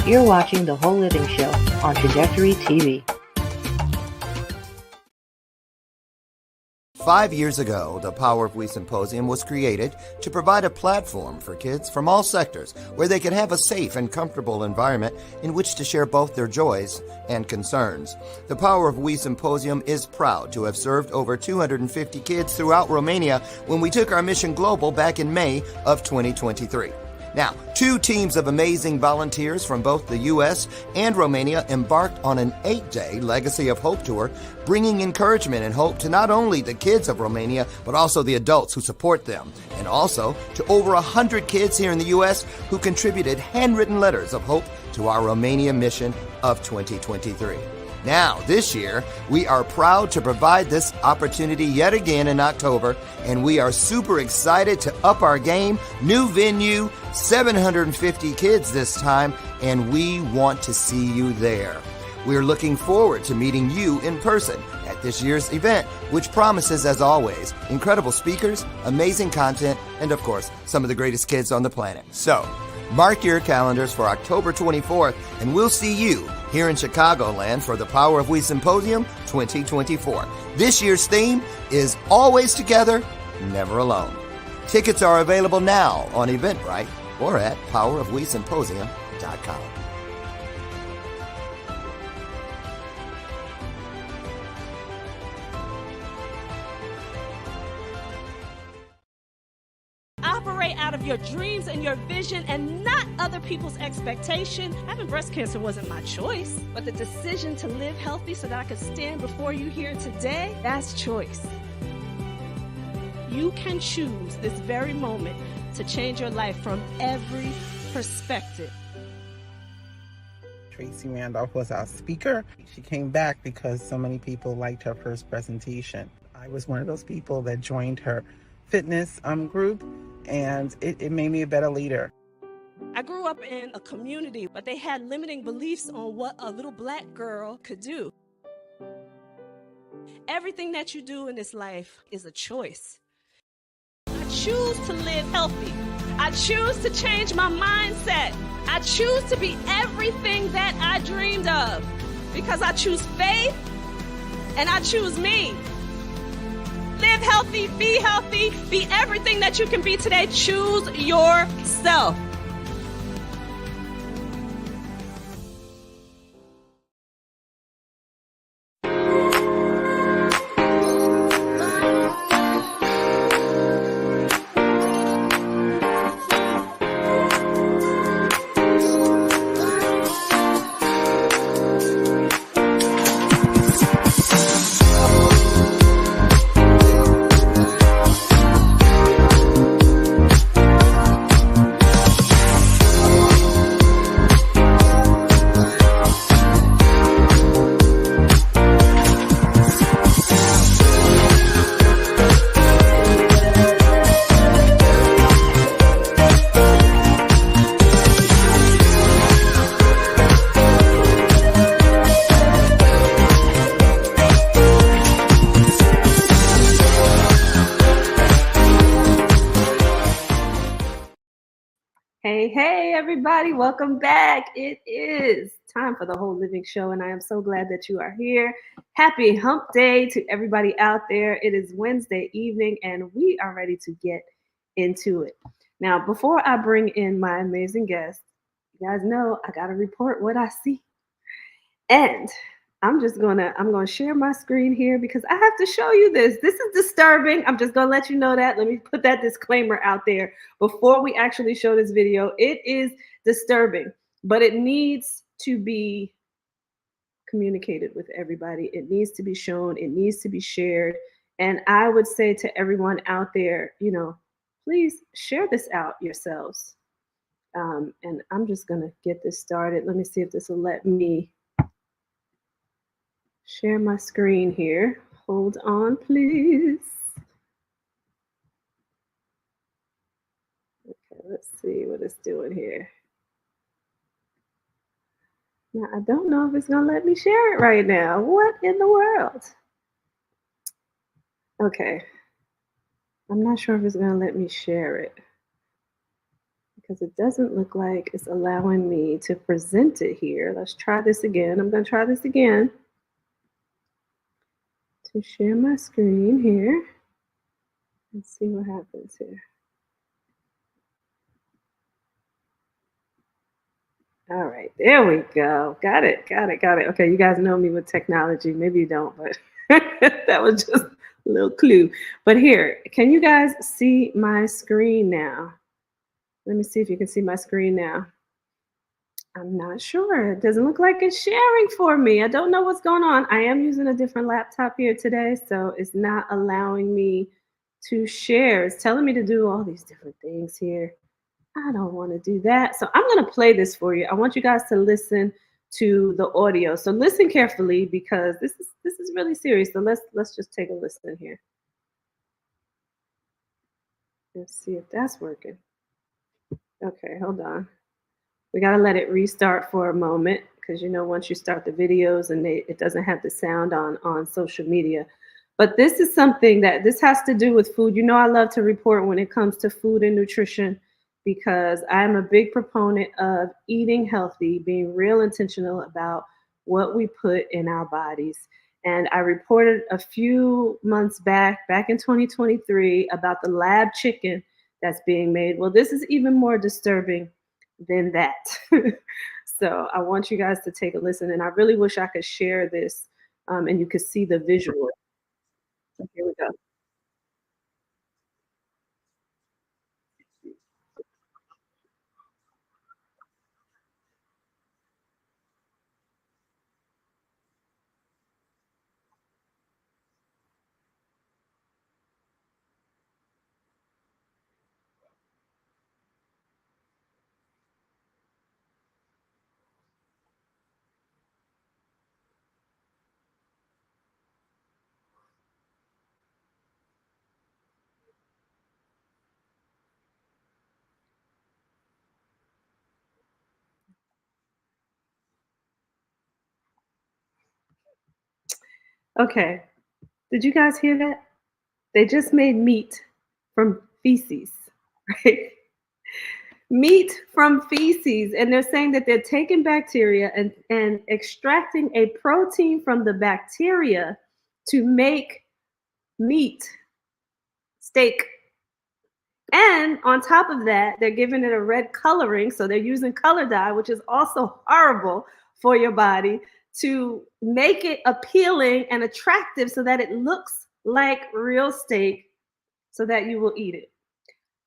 You're watching The Whole Living Show on Trajectory TV. 5 years ago, the Power of We Symposium was created to provide a platform for kids from all sectors where they could have a safe and comfortable environment in which to share both their joys and concerns. The Power of We Symposium is proud to have served over 250 kids throughout Romania when we took our mission global back in May of 2023. Now, 2 teams of amazing volunteers from both the U.S. and Romania embarked on an 8-day Legacy of Hope tour, bringing encouragement and hope to not only the kids of Romania, but also the adults who support them, and also to over 100 kids here in the U.S. who contributed handwritten letters of hope to our Romania mission of 2023. Now, this year, we are proud to provide this opportunity yet again in October, and we are super excited to up our game. New venue, 750 kids this time, and we want to see you there. We are looking forward to meeting you in person at this year's event, which promises, as always, incredible speakers, amazing content, and of course, some of the greatest kids on the planet. So, mark your calendars for October 24th, and we'll see you here in Chicagoland for the Power of We Symposium 2024. This year's theme is Always Together, Never Alone. Tickets are available now on Eventbrite or at powerofwesymposium.com. Operate out of your dreams and your vision and not other people's expectation. Having breast cancer wasn't my choice, but the decision to live healthy so that I could stand before you here today, that's choice. You can choose this very moment to change your life from every perspective. Tracy Randolph was our speaker. She came back because so many people liked her first presentation. I was one of those people that joined her fitness group, and it made me a better leader. I grew up in a community, but they had limiting beliefs on what a little black girl could do. Everything that you do in this life is a choice. I choose to live healthy. I choose to change my mindset. I choose to be everything that I dreamed of because I choose faith and I choose me. Live healthy, be everything that you can be today. Choose yourself. Hey, everybody, welcome back. It is time for the Whole Living Show, and I am so glad that you are here. Happy hump day to everybody out there. It is Wednesday evening, and we are ready to get into it. Now, before I bring in my amazing guest, you guys know I got to report what I see. And I'm gonna share my screen here because I have to show you this. This is disturbing. I'm just gonna let you know that. Let me put that disclaimer out there before we actually show this video. It is disturbing, but it needs to be communicated with everybody. It needs to be shown. It needs to be shared. And I would say to everyone out there, please share this out yourselves. And I'm just gonna get this started. Let me see if this will let me share my screen here. Hold on, please. Okay, let's see what it's doing here. Now, I don't know if it's going to let me share it right now. What in the world? Okay. I'm not sure if it's going to let me share it. because it doesn't look like it's allowing me to present it here. Let's try this again. I'm going to try this again to share my screen here and see what happens here. All right, there we go. Got it, got it, got it. Okay, you guys know me with technology. Maybe you don't, but that was just a little clue. But here, can you guys see my screen now? Let me see if you can see my screen now. I'm not sure. It doesn't look like it's sharing for me. I don't know what's going on. I am using a different laptop here today, so it's not allowing me to share. It's telling me to do all these different things here. I don't want to do that. So I'm going to play this for you. I want you guys to listen to the audio. So listen carefully because this is really serious. So let's just take a listen here. Let's see if that's working. Okay, hold on. We got to let it restart for a moment because once you start the videos and it doesn't have the sound on social media. But this is something that this has to do with food. I love to report when it comes to food and nutrition because I'm a big proponent of eating healthy, being real intentional about what we put in our bodies. And I reported a few months back in 2023, about the lab chicken that's being made. Well, this is even more disturbing than that. So I want you guys to take a listen. And I really wish I could share this and you could see the visual. So here we go. Okay. Did you guys hear that? They just made meat from feces, right? Meat from feces. And they're saying that they're taking bacteria and extracting a protein from the bacteria to make meat, steak. And on top of that, they're giving it a red coloring. So they're using color dye, which is also horrible for your body, to make it appealing and attractive so that it looks like real steak so that you will eat it.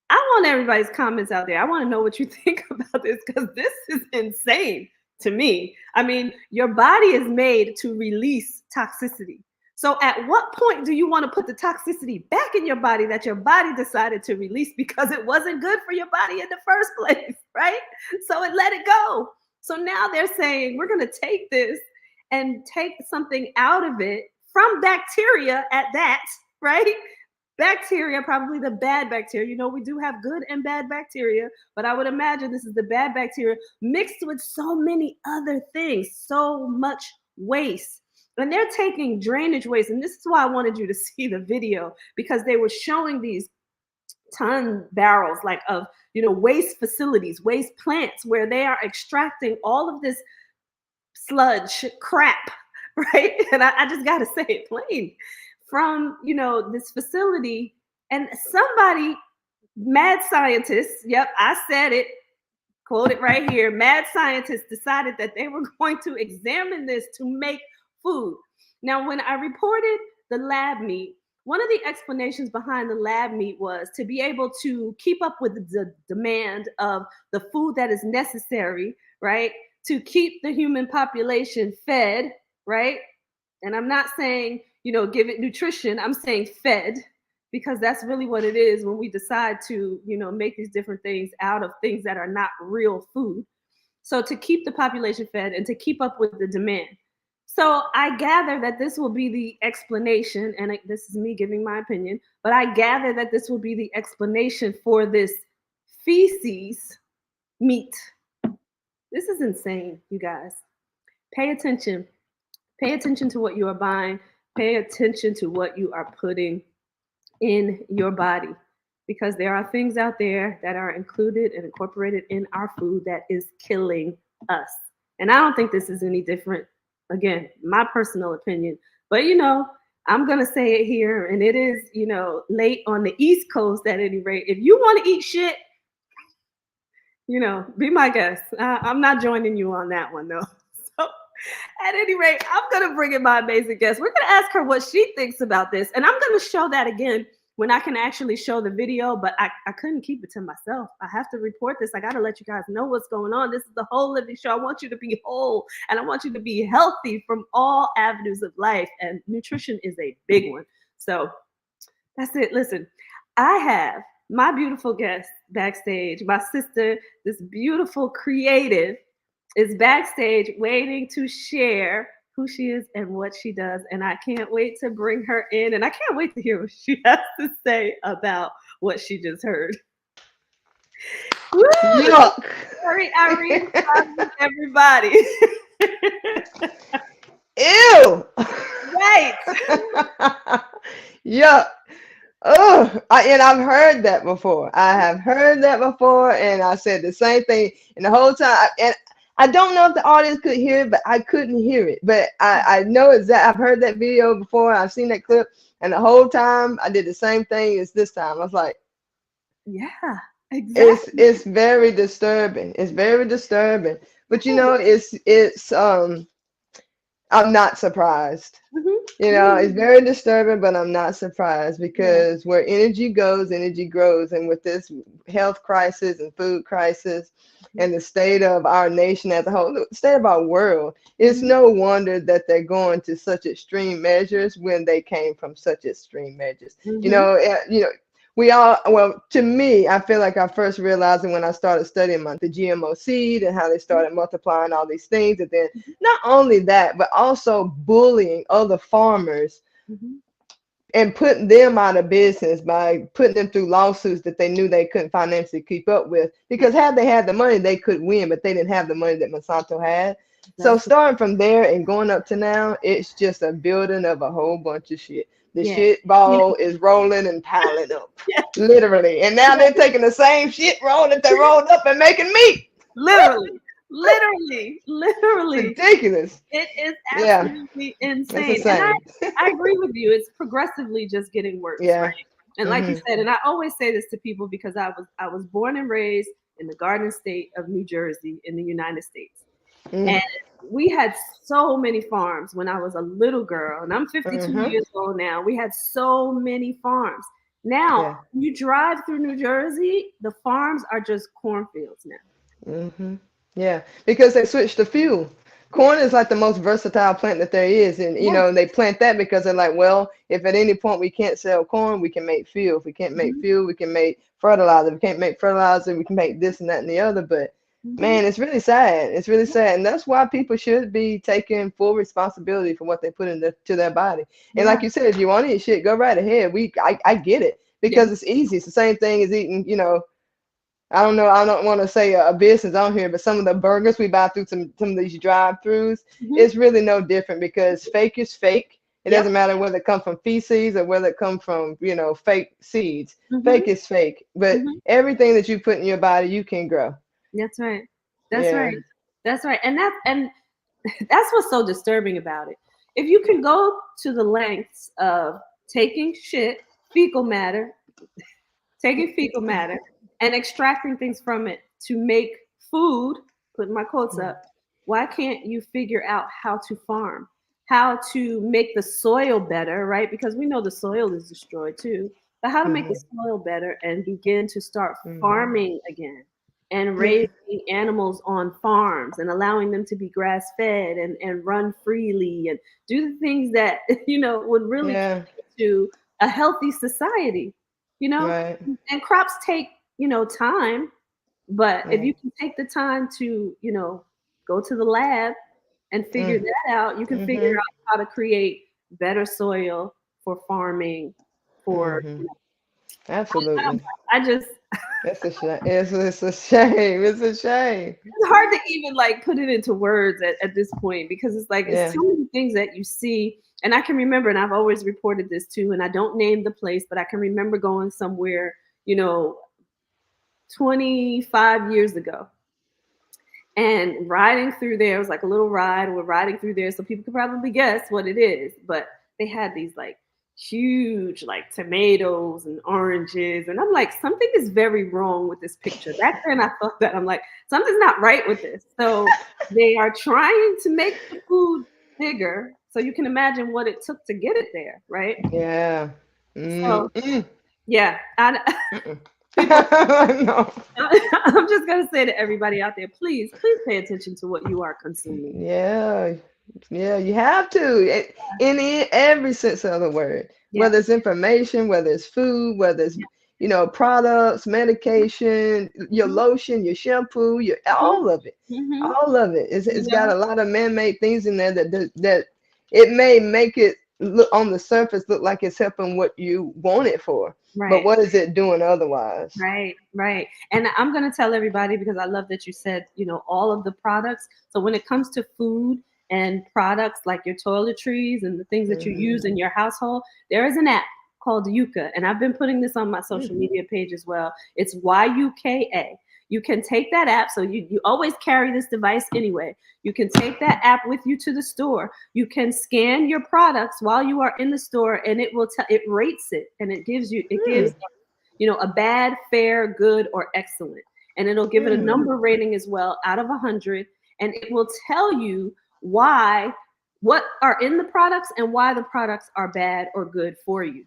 I want everybody's comments out there. I want to know what you think about this because this is insane to me. I mean, your body is made to release toxicity. So at what point do you want to put the toxicity back in your body that your body decided to release because it wasn't good for your body in the first place, right? So it let it go. So now they're saying we're going to take this and take something out of it from bacteria at that, right? Bacteria, probably the bad bacteria. We do have good and bad bacteria, but I would imagine this is the bad bacteria mixed with so many other things, so much waste. And they're taking drainage waste. And this is why I wanted you to see the video, because they were showing these ton barrels of waste facilities, waste plants, where they are extracting all of this sludge crap, right? And I just got to say it plain, from this facility. And somebody, mad scientists, yep, I said it, quote it right here, mad scientists decided that they were going to examine this to make food. Now, when I reported the lab meat, one of the explanations behind the lab meat was to be able to keep up with the demand of the food that is necessary, right? To keep the human population fed, right? And I'm not saying, give it nutrition. I'm saying fed, because that's really what it is when we decide to, make these different things out of things that are not real food. So to keep the population fed and to keep up with the demand. So I gather that this will be the explanation, and this is me giving my opinion, but I gather that this will be the explanation for this feces meat. This is insane, you guys. Pay attention. Pay attention to what you are buying. Pay attention to what you are putting in your body. because there are things out there that are included and incorporated in our food that is killing us. And I don't think this is any different. Again, my personal opinion. But I'm gonna say it here, and it is, late on the East Coast at any rate. If you want to eat shit, be my guest. I'm not joining you on that one though. So at any rate, I'm gonna bring in my amazing guest. We're gonna ask her what she thinks about this, and I'm gonna show that again when I can actually show the video, but I couldn't keep it to myself. I have to report this. I got to let you guys know what's going on. This is the Whole Living Show. I want you to be whole, and I want you to be healthy from all avenues of life, and nutrition is a big one. So that's it. Listen, I have my beautiful guest backstage. My sister, this beautiful creative, is backstage waiting to share who she is and what she does. And I can't wait to bring her in. And I can't wait to hear what she has to say about what she just heard. Woo! Yuck. Sorry, Irene, everybody. Ew. Right. Yuck. Oh, and I've heard that before. I have heard that before, and I said the same thing. And the whole time, and I don't know if the audience could hear it, but I couldn't hear it. But I know exactly. I've heard that video before. I've seen that clip, and the whole time I did the same thing as this time. I was like, yeah, exactly. It's very disturbing. It's very disturbing. But it's I'm not surprised. It's very disturbing, but I'm not surprised because where energy goes, energy grows. And with this health crisis and food crisis and the state of our nation as a whole, the state of our world, it's no wonder that they're going to such extreme measures when they came from such extreme measures. To me, I feel like I first realized it when I started studying the GMO seed and how they started multiplying all these things. And then not only that, but also bullying other farmers and putting them out of business by putting them through lawsuits that they knew they couldn't financially keep up with. Because had they had the money, they could win, but they didn't have the money that Monsanto had. So starting from there and going up to now, it's just a building of a whole bunch of shit. The shit ball is rolling and piling up, literally. And now they're taking the same shit roll that they rolled up and making meat. Literally. Ridiculous. It is absolutely insane. And I agree with you. It's progressively just getting worse. Yeah. Right? And like you said, and I always say this to people because I was born and raised in the Garden State of New Jersey in the United States. And we had so many farms when I was a little girl, and I'm 52 years old now. We had so many farms. Now, you drive through New Jersey, the farms are just cornfields now. Yeah, because they switched to fuel. Corn is like the most versatile plant that there is. And, they plant that because they're like, well, if at any point we can't sell corn, we can make fuel. If we can't make fuel, we can make fertilizer. If we can't make fertilizer, we can make this and that and the other. But man, it's really sad. It's really sad. And that's why people should be taking full responsibility for what they put into their body. And like you said, if you want to eat shit, go right ahead. I get it because it's easy. It's the same thing as eating, I don't know. I don't want to say a business on here, but some of the burgers we buy through some of these drive-thrus, it's really no different because fake is fake. It doesn't matter whether it comes from feces or whether it comes from, fake seeds. Fake is fake. But everything that you put in your body, you can grow. That's right. That's right. And that's what's so disturbing about it. If you can go to the lengths of taking fecal matter, and extracting things from it to make food, putting my quotes up, why can't you figure out how to farm, how to make the soil better, right? Because we know the soil is destroyed too, but how to make the soil better and begin to start farming again and raising animals on farms and allowing them to be grass-fed and run freely and do the things that, would really lead to a healthy society, and crops take, time, but if you can take the time to, go to the lab and figure that out, you can figure out how to create better soil for farming, for absolutely. It's a shame. It's a shame. It's a shame. It's hard to even put it into words at this point because it's it's so many things that you see. And I can remember, and I've always reported this too, and I don't name the place, but I can remember going somewhere, you know, 25 years ago. And riding through there, it was like a little ride. We're riding through there, so people could probably guess what it is. But they had these like huge like tomatoes and oranges. And I'm like, something is very wrong with this picture. Back then I thought that. I'm like, something's not right with this. So they are trying to make the food bigger. So you can imagine what it took to get it there, right? Yeah. So Mm-mm. yeah, No. I'm just gonna say to everybody out there, please pay attention to what you are consuming. Yeah. Yeah, you have to. In every sense of the word. Yeah, Whether it's information, whether it's food, whether it's, yeah. products, medication, your Mhm, lotion, your shampoo, your mhm, all of it. mhm. All of it. You It's got know, a lot of man-made things in there that it may make it look on the surface look like it's helping what you want it for. But right, what is it doing otherwise? right, right. And I'm gonna tell everybody because I love that you said, all of the products. So when it comes to food and products like your toiletries and the things that you Hmm. use in your household, there is an app called Yuka, and I've been putting this on my social Hmm. media page as well. It's YUKA. You can take that app, so you always carry this device anyway. You can take that app with you to the store. You can scan your products while you are in the store, and it rates it, and it gives a bad, fair, good, or excellent, and it'll give it a Hmm. number rating as well out of 100, and it will tell you why what are in the products and why the products are bad or good for you.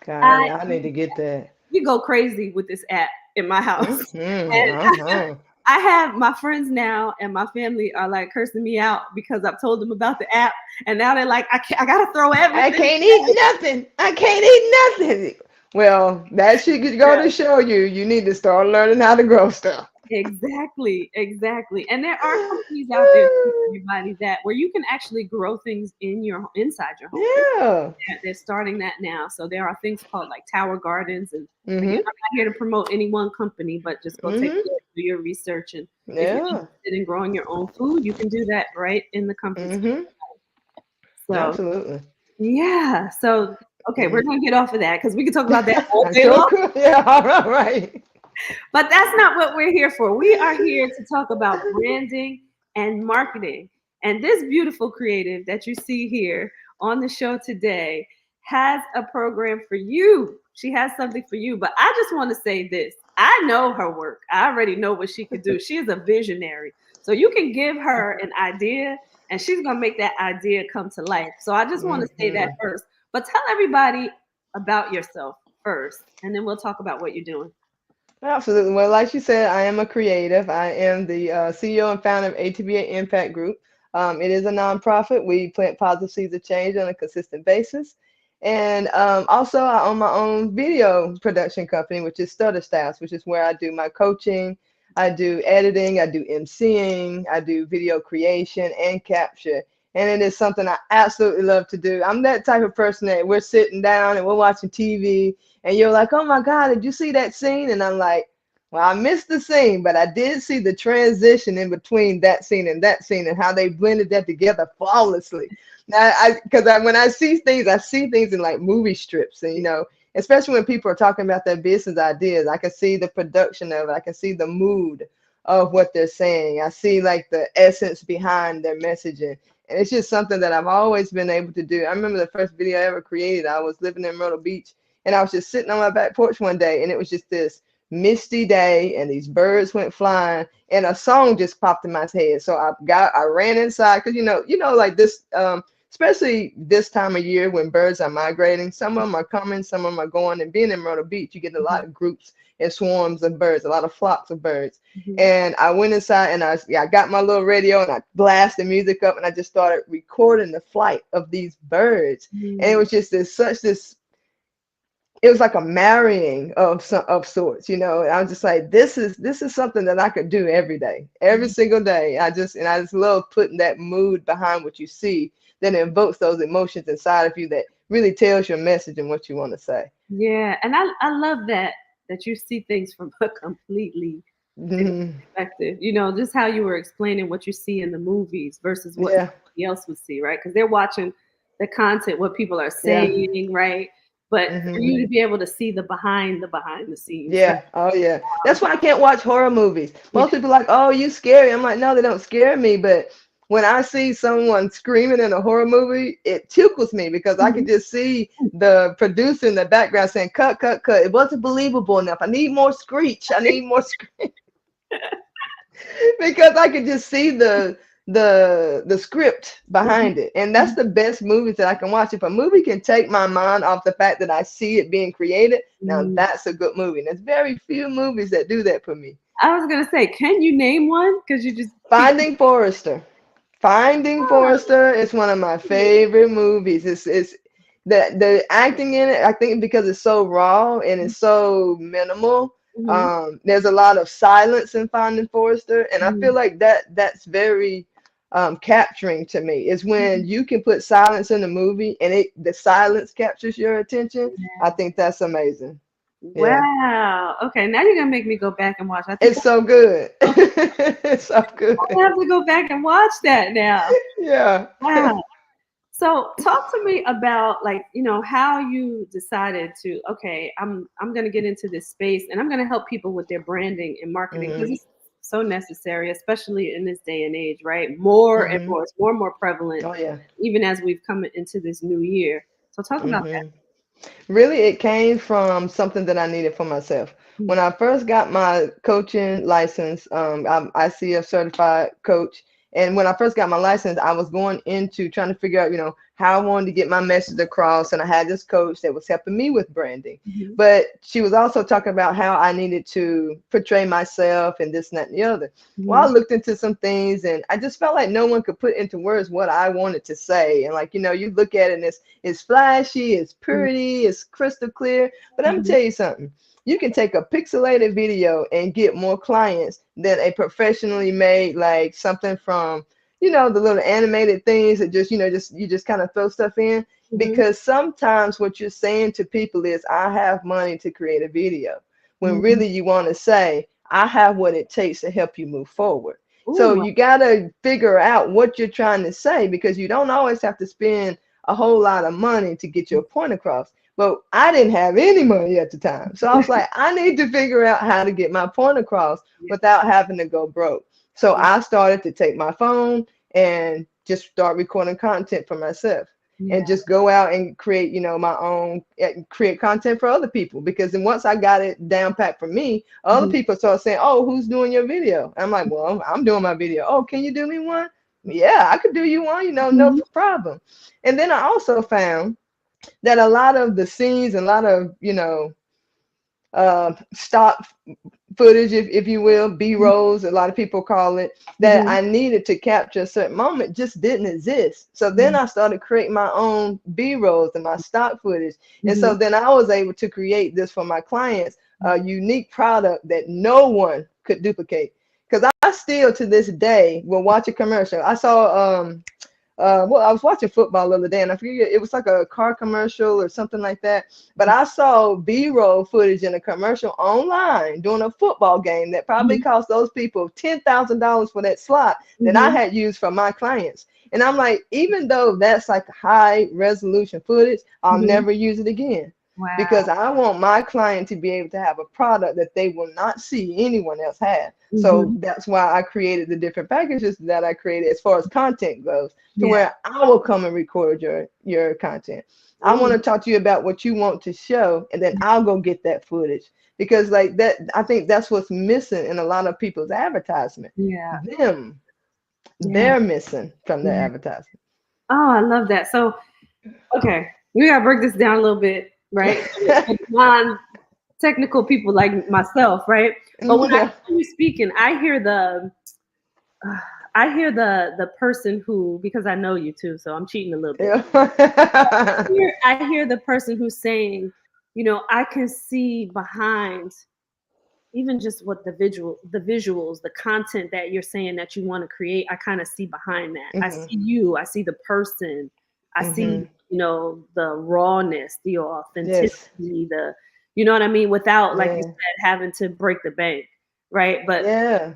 Got I it. I need to get that. We go crazy with this app in my house. Hmm. And Uh-huh. I have my friends now and my family are like cursing me out because I've told them about the app, and now they're like, I gotta throw I everything can't eat nothing. I can't eat nothing. Well, that should go to away. show you need to start learning how to grow stuff. Exactly, exactly. And there are companies out there too, everybody, that where you can actually grow things inside your home. Yeah. They're starting that now. So there are things called like tower gardens, and again, Mhm. I'm not here to promote any one company, but just go take a Mhm. look, do your research, and if you're Yeah. interested in growing your own food, you can do that right in the comforts of Mhm. your home. So Absolutely. yeah. So okay, we're Mm. gonna get off of that because we can talk about that all I day sure long. could. Yeah. All right. Right. But that's not what we're here for. We are here to talk about branding and marketing. And this beautiful creative that you see here on the show today has a program for you. She has something for you. But I just want to say this. I know her work. I already know what she could do. She is a visionary. So you can give her an idea and she's going to make that idea come to life. So I just want to say that Mhm. first. But tell everybody about yourself first, and then we'll talk about what you're doing. Absolutely. Well, like you said, I am a creative. I am the CEO and founder of ATBA Impact Group. It is a nonprofit. We plant positive seeds of change on a consistent basis. And also, I own my own video production company, which is Stutter Styles, which is where I do my coaching. I do editing, I do emceeing, I do video creation and capture. And it is something I absolutely love to do. I'm that type of person that we're sitting down and we're watching TV and you're like, oh my God, did you see that scene? And I'm like, well, I missed the scene, but I did see the transition in between that scene and how they blended that together flawlessly. Now, when I see things in like movie strips, and especially when people are talking about their business ideas, I can see the production of it. I can see the mood of what they're saying. I see like the essence behind their messaging. And it's just something that I've always been able to do. I remember the first video I ever created. I was living in Myrtle Beach and I was just sitting on my back porch one day and it was just this misty day and these birds went flying and a song just popped in my head. So I ran inside because like this especially this time of year when birds are migrating, some of them are coming, some of them are going, and being in Myrtle Beach, you get a lot of groups and swarms of birds, a lot of flocks of birds. Mhm. And I went inside and I got my little radio and I blasted music up and I just started recording the flight of these birds. And it Mhm. was just it was like a marrying of sorts, And I was just like, this is something that I could do every day, every single day. I just love putting that mood behind what you see that invokes those emotions inside of you that really tells your message and what you want to say. Yeah, and I love that you see things from a completely different Mhm. perspective. Just how you were explaining what you see in the movies versus what Yeah, somebody else would see, right? Because they're watching the content, what people are yeah. saying, right? but for Mhm. you to be able to see the behind the scenes. Yeah. Oh yeah. That's why I can't watch horror movies. Yeah. Most people are like, "Oh, you scary." I'm like, "No, they don't scare me." But when I see someone screaming in a horror movie, it tickles me because I can Mhm. just see the producer in the background saying, "Cut, cut, cut." It wasn't believable enough. I need more screech. I need more screech because I could just see the script behind it. And that's the best movies that I can watch. If a movie can take my mind off the fact that I see it being created, now Mhm. that's a good movie. And there's very few movies that do that for me. I was gonna say, can you name one? Because you just keep. Finding Forrester. Finding Forrester is one of my favorite movies. It's the acting in it, I think because it's so raw and it's so minimal. Mhm. There's a lot of silence in Finding Forrester, and I feel Mhm. like that's very capturing to me. Is when you can put silence in a movie and the silence captures your attention. I think that's amazing. Yeah, Wow. Okay, now you're gonna make me go back and watch. I think it's so good. It's so I good. have to go back and watch that now. Yeah. Wow. So talk to me about like, how you decided to, okay, I'm gonna get into this space and I'm gonna help people with their branding and marketing because Mhm. it's so necessary, especially in this day and age, right? More and Mhm. more, it's more and more prevalent, Oh yeah. even as we've come into this new year. So talk about that. Mhm. Really, it came from something that I needed for myself. When I first got my coaching license, I'm ICF certified coach. And when I first got my license, I was going into trying to figure out, how I wanted to get my message across. And I had this coach that was helping me with branding. Mhm. But she was also talking about how I needed to portray myself and this and that and the other. Well, I Mhm. looked into some things and I just felt like no one could put into words what I wanted to say. And like, you look at it and it's flashy, it's Mhm. pretty, it's crystal clear. But I'm gonna Mhm. tell you something. You can take a pixelated video and get more clients than a professionally made, like something from, the little animated things that you just kind of throw stuff in. Mhm. Because sometimes what you're saying to people is, I have money to create a video. When Mhm. really you want to say, I have what it takes to help you move forward. So Ooh. you got to figure out what you're trying to say because you don't always have to spend a whole lot of money to get your point across. But I didn't have any money at the time. So I was like, I need to figure out how to get my point across Yeah. without having to go broke. So Yeah. I started to take my phone and just start recording content for myself Yeah. and just go out and create, my own, create content for other people. Because then once I got it down pat for me, other Mhm. people start saying, oh, who's doing your video? I'm like, well, I'm doing my video. Oh, can you do me one? Yeah, I could do you one, no Mhm. problem. And then I also found that a lot of the scenes and a lot of, stock footage, if you will, B-rolls, a lot of people call it, that Mhm. I needed to capture a certain moment just didn't exist. So then Mhm. I started creating my own B-rolls and my stock footage. And so Mhm. then I was able to create this for my clients, a unique product that no one could duplicate. Because I still to this day will watch a commercial. I saw well, I was watching football the other day, and I forget it was like a car commercial or something like that. But I saw B-roll footage in a commercial online during a football game that probably Mhm. cost those people $10,000 for that slot that I Mhm. had used for my clients. And I'm like, even though that's like high resolution footage, I'll Mhm. never use it again Wow. because I want my client to be able to have a product that they will not see anyone else have. So Mhm. that's why I created the different packages that I created as far as content goes, to Yeah. where I will come and record your content. I want Ooh. to talk to you about what you want to show, and then I'll go get that footage because like that, I think that's what's missing in a lot of people's advertisement. Yeah. Them, Yeah. they're missing from their Yeah. advertisement. Oh, I love that. So, okay, we gotta break this down a little bit, right? For non-technical people like myself, right? But when I Yeah. hear you speaking, I hear the person who, because I know you too, so I'm cheating a little bit. Yeah. I hear the person who's saying, I can see behind even just what the visuals, the content that you're saying that you want to create. I kind of see behind that. I Mhm. see you, I see the person, I see, Mhm. the rawness, the Yes. authenticity, you know what I mean? Without, like you Yeah. said, having to break the bank, right? But Yeah.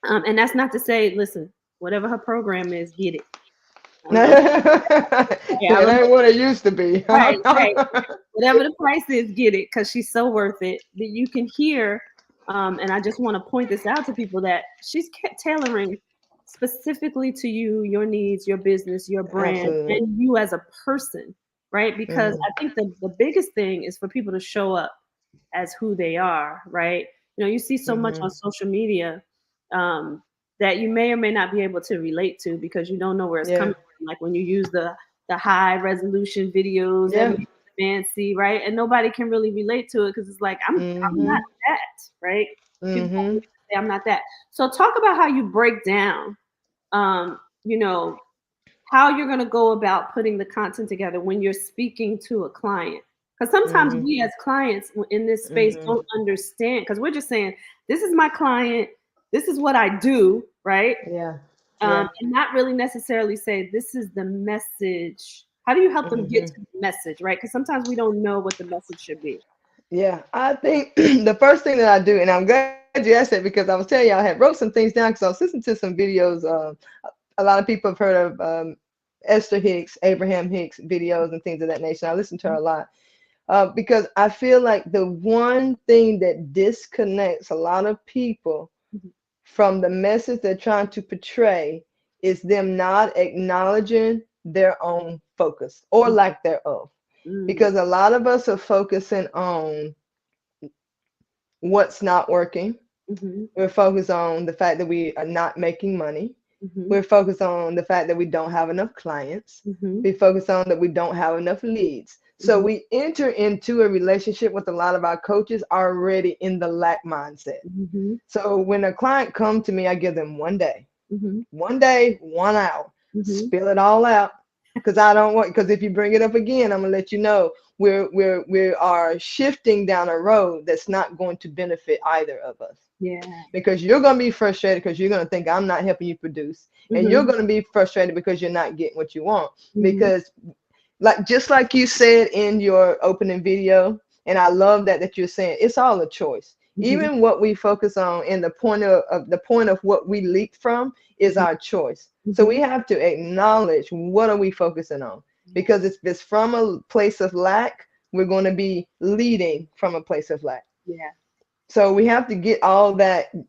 and that's not to say, listen, whatever her program is, get it. Yeah, I It ain't what it used to be. right, right. Whatever the price is, get it because she's so worth it. That you can hear, and I just want to point this out to people that she's tailoring specifically to you, your needs, your business, your brand, Absolutely. and you as a person, right? Because Mhm. I think the biggest thing is for people to show up as who they are, right? You know, you see so much on Mhm. social media um, that you may or may not be able to relate to because you don't know where it's Yeah. coming from. Like when you use the high resolution videos that Yeah. make it fancy, right? And nobody can really relate to it because it's like I'm not Mhm. that, right? People want me Mhm. to say I'm not that. So talk about how you break down, you know, how you're going to go about putting the content together when you're speaking to a client. Because sometimes Mhm. we as clients in this space Mhm. don't understand because we're just saying, this is my client, this is what I do, right? Yeah. Yeah. And not really necessarily say, this is the message. How do you help them get Mhm. to the message, right? Because sometimes we don't know what the message should be. Yeah, I think the first thing that I do, and I'm glad you asked that because I was telling you I had wrote some things down because I was listening to some videos. A lot of people have heard of Esther Hicks, Abraham Hicks videos and things of that nature. I listen to her a lot because I feel like the one thing that disconnects a lot of people Mhm. from the message they're trying to portray is them not acknowledging their own focus or lack thereof. Mm, Because a lot of us are focusing on what's not working. mhm, We're focused on the fact that we are not making money. mhm, We're focused on the fact that we don't have enough clients. mhm, We focus on that we don't have enough leads. So mhm, we enter into a relationship with a lot of our coaches already in the lack mindset. mhm, So when a client comes to me, I give them mhm, 1 day, 1 hour, mhm. spill it all out. Because I don't want, because if you bring it up again, I'm gonna let you know we are shifting down a road that's not going to benefit either of us. Yeah. Because you're gonna be frustrated because you're gonna think I'm not helping you produce, and you're Mhm, gonna be frustrated because you're not getting what you want. mhm, Because like just like you said in your opening video, and I love that you're saying it's all a choice. mhm, Even what we focus on and the point of what we leap from is mhm, our choice. So we mhm. have to acknowledge what are we focusing on, Yeah. because if it's from a place of lack, we're going to be leading from a place of lack. Yeah. So we have to get all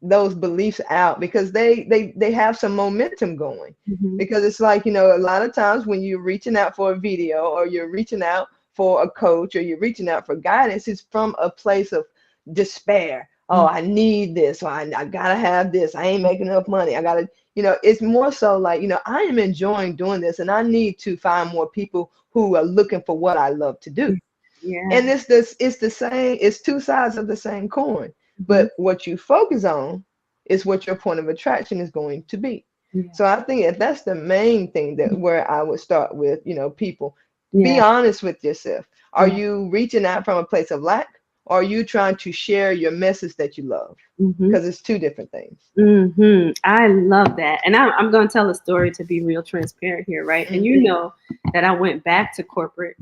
those beliefs out because they have some momentum going. Mhm, Because it's like, a lot of times when you're reaching out for a video or you're reaching out for a coach or you're reaching out for guidance, it's from a place of despair. Oh, mhm, I need this, or I gotta have this. I ain't making enough money. I gotta, it's more so like, I am enjoying doing this and I need to find more people who are looking for what I love to do. yeah. And it's the same, it's two sides of the same coin. Mhm, But what you focus on is what your point of attraction is going to be. yeah. So I think that's the main thing that where I would start with, people. Be Yeah. honest with yourself. Are Yeah. you reaching out from a place of lack? Or are you trying to share your message that you love? Mhm, Because it's two different things. mhm. I love that, and I'm going to tell a story to be real transparent here, right? And you Mm-hmm. know that I went back to corporate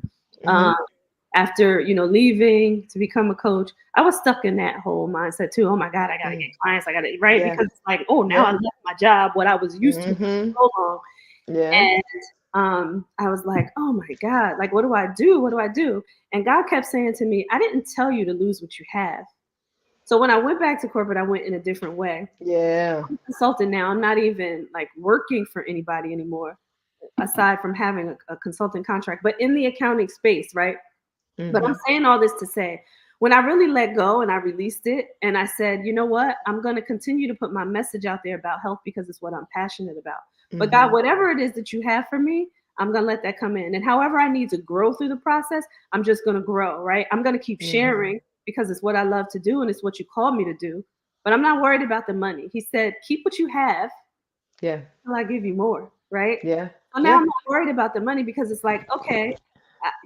Mm-hmm. um, after leaving to become a coach. I was stuck in that whole mindset too. Oh my God, I got to get Mm. clients. I got to right Yeah. because it's like, oh, now I Yep. left my job, what I was used to for Mm-hmm. so long, Yeah. and I was like, oh my God, like what do I do? What do I do? And God kept saying to me, I didn't tell you to lose what you have. So when I went back to corporate, I went in a different way. Yeah. I'm a consultant now. I'm not even like working for anybody anymore, aside from having a consulting contract, but in the accounting space, right? But I'm Mm-hmm. saying all this to say, when I really let go and I released it and I said, you know what? I'm going to continue to put my message out there about health because it's what I'm passionate about. But God, Mm-hmm. whatever it is that you have for me, I'm going to let that come in. And however I need to grow through the process, I'm just going to grow, right? I'm going to keep Mm-hmm. sharing because it's what I love to do and it's what you called me to do. But I'm not worried about the money. He said, keep what you have Yeah. till I give you more, right? Yeah. So now Yeah. I'm not worried about the money because it's like, okay,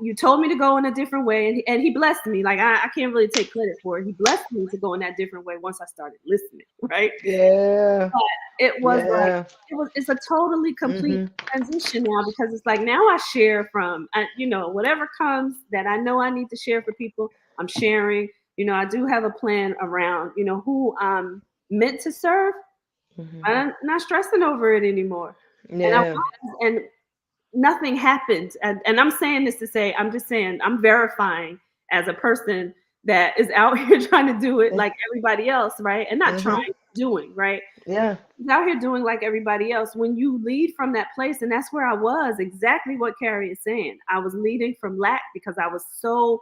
you told me to go in a different way, and he blessed me. Like I can't really take credit for it. He blessed me to go in that different way once I started listening, right? Yeah. But it was like Yeah. it's a totally complete Mm-hmm. transition now because it's like now I share from whatever comes that I know I need to share for people. I'm sharing. I do have a plan around who I'm meant to serve. Mm-hmm. I'm not stressing over it anymore. And I Yeah. was, and nothing happened. And I'm saying this to say, I'm just saying, I'm verifying as a person that is out here trying to do it like everybody else, right? And not trying, doing, right? Yeah. Out here doing like everybody else. When you lead from that place, and that's where I was, exactly what Carrie is saying. I was leading from lack because I was so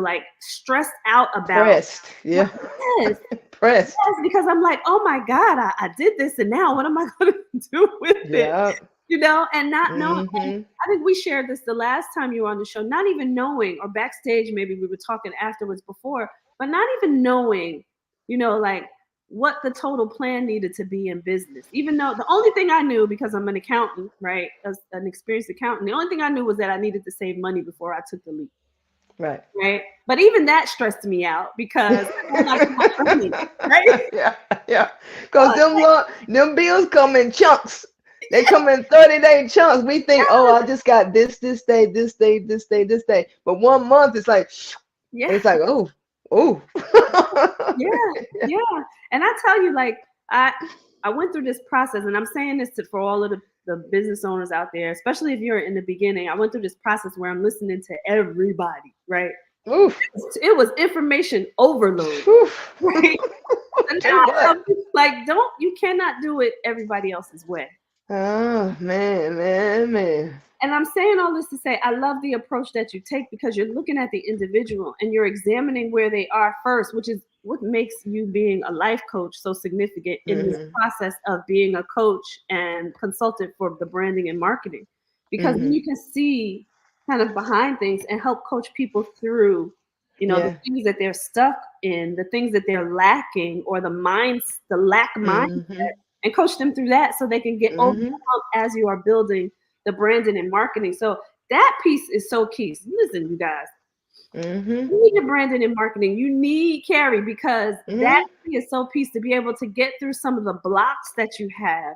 like stressed out about Pressed. Yeah. yes, Pressed. yes, because I'm like, oh my God, I did this, and now what am I going to do with it? Yeah. And not knowing. And I think we shared this the last time you were on the show, not even knowing, or backstage, maybe we were talking afterwards before, but not even knowing, like what the total plan needed to be in business. Even though the only thing I knew, because I'm an accountant, right, as an experienced accountant, the only thing I knew was that I needed to save money before I took the leap. Right. Right. But even that stressed me out because I don't like my money, right? Yeah. Because them bills come in chunks. They come in 30-day chunks. We think, oh, I just got this day, this day, this day, this day. But 1 month, it's like, it's like, oh. Yeah. And I tell you, like, I went through this process, and I'm saying this for all of the business owners out there, especially if you're in the beginning. I went through this process where I'm listening to everybody, right? Oof. It was information overload, right? And now, like, you cannot do it everybody else's way. Oh, man. And I'm saying all this to say, I love the approach that you take because you're looking at the individual and you're examining where they are first, which is what makes you being a life coach so significant in this process of being a coach and consultant for the branding and marketing. Because then you can see kind of behind things and help coach people through, the things that they're stuck in, the things that they're lacking, or the lack mindset, and coach them through that so they can get over the hump as you are building the branding and marketing. So that piece is so key. Listen, you guys, you need your branding and marketing. You need Carrie because that is so piece to be able to get through some of the blocks that you have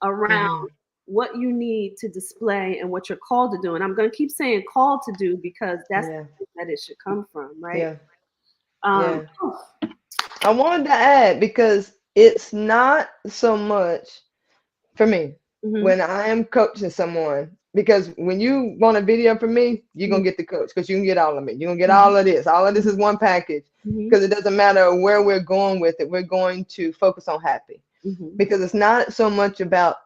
around what you need to display and what you're called to do. And I'm going to keep saying called to do because that's that it should come from, right? I wanted to add because it's not so much for me when I am coaching someone, because when you want a video from me, you're going to get the coach because you can get all of me. You're going to get all of this. All of this is one package because it doesn't matter where we're going with it. We're going to focus on happy because it's not so much about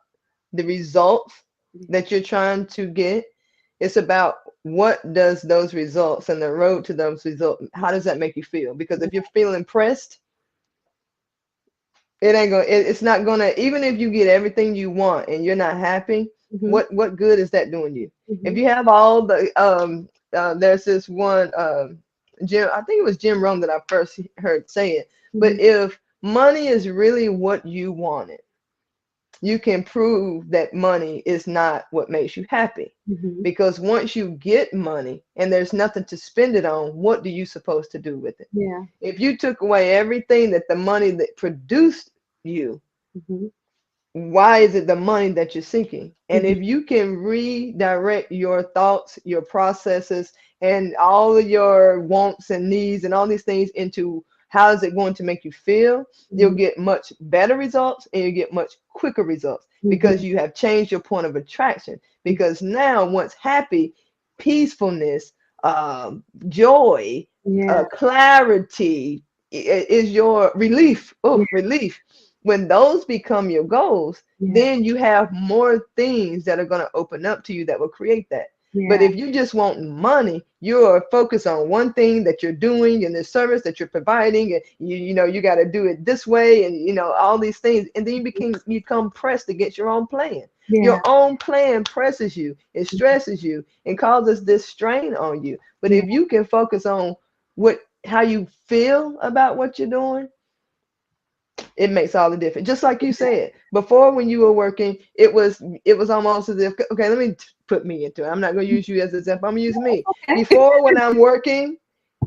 the results that you're trying to get. It's about what does those results and the road to those results, how does that make you feel? Because if you're feeling pressed, it's not gonna, even if you get everything you want and you're not happy, what good is that doing you? If you have all the there's this one Jim, I think it was Jim Rohn that I first heard say it, but if money is really what you wanted, you can prove that money is not what makes you happy. Because once you get money and there's nothing to spend it on, what do you supposed to do with it? If you took away everything that the money that produced you, why is it the money that you're seeking? And if you can redirect your thoughts, your processes, and all of your wants and needs and all these things into how is it going to make you feel, you'll get much better results and you get much quicker results because you have changed your point of attraction. Because now, once happy, peacefulness, joy, clarity is your relief. Relief. When those become your goals, then you have more things that are going to open up to you that will create that. But if you just want money, you're focused on one thing that you're doing and the service that you're providing, and you got to do it this way, and all these things, and then you become pressed against your own plan. Your own plan presses you, it stresses you, and causes this strain on you. But if you can focus on how you feel about what you're doing, it makes all the difference. Just like you said before, when you were working, it was almost as if, okay, let me put me into it. I'm not going to use you as an example. I'm going to use me. Before, when I'm working,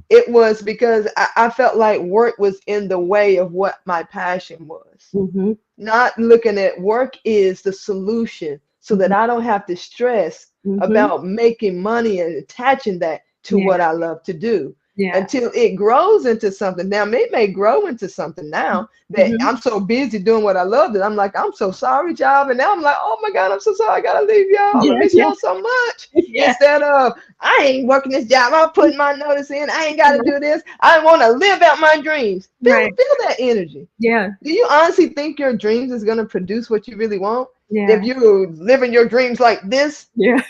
it was because I felt like work was in the way of what my passion was. Not looking at work is the solution so that I don't have to stress about making money and attaching that to what I love to do. Yeah. until it grows into something. Now, it may grow into something now that Mhm. I'm so busy doing what I love that I'm like, I'm so sorry, job. And now I'm like, oh my God, I'm so sorry. I gotta leave y'all. I Yeah, miss yeah, y'all so much. yeah. Instead of, I ain't working this job. I'm putting my notice in. I ain't gotta do this. I want to live out my dreams. Right. Feel that energy. Yeah, Do you honestly think your dreams is gonna produce what you really want? yeah, If you living your dreams like this, yeah,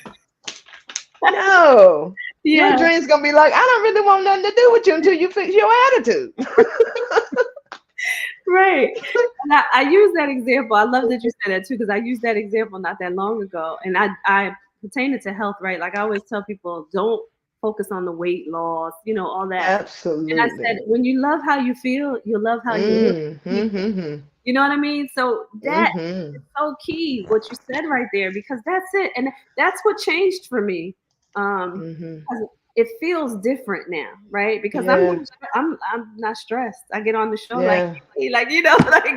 no. Your yeah. dreams gonna be like, I don't really want nothing to do with you until you fix your attitude. Right. And I use that example. I love that you said that too, because I used that example not that long ago. And I pertain it to health, right? Like I always tell people, don't focus on the weight loss, all that. And I said, Absolutely. when you love how you feel, you'll love how you look. Mm-hmm. You know what I mean? So that Mm-hmm. is so key, what you said right there, because that's it. And that's what changed for me. Mm-hmm. 'Cause it feels different now, right? Because Yeah. I'm not stressed. I get on the show like Yeah. like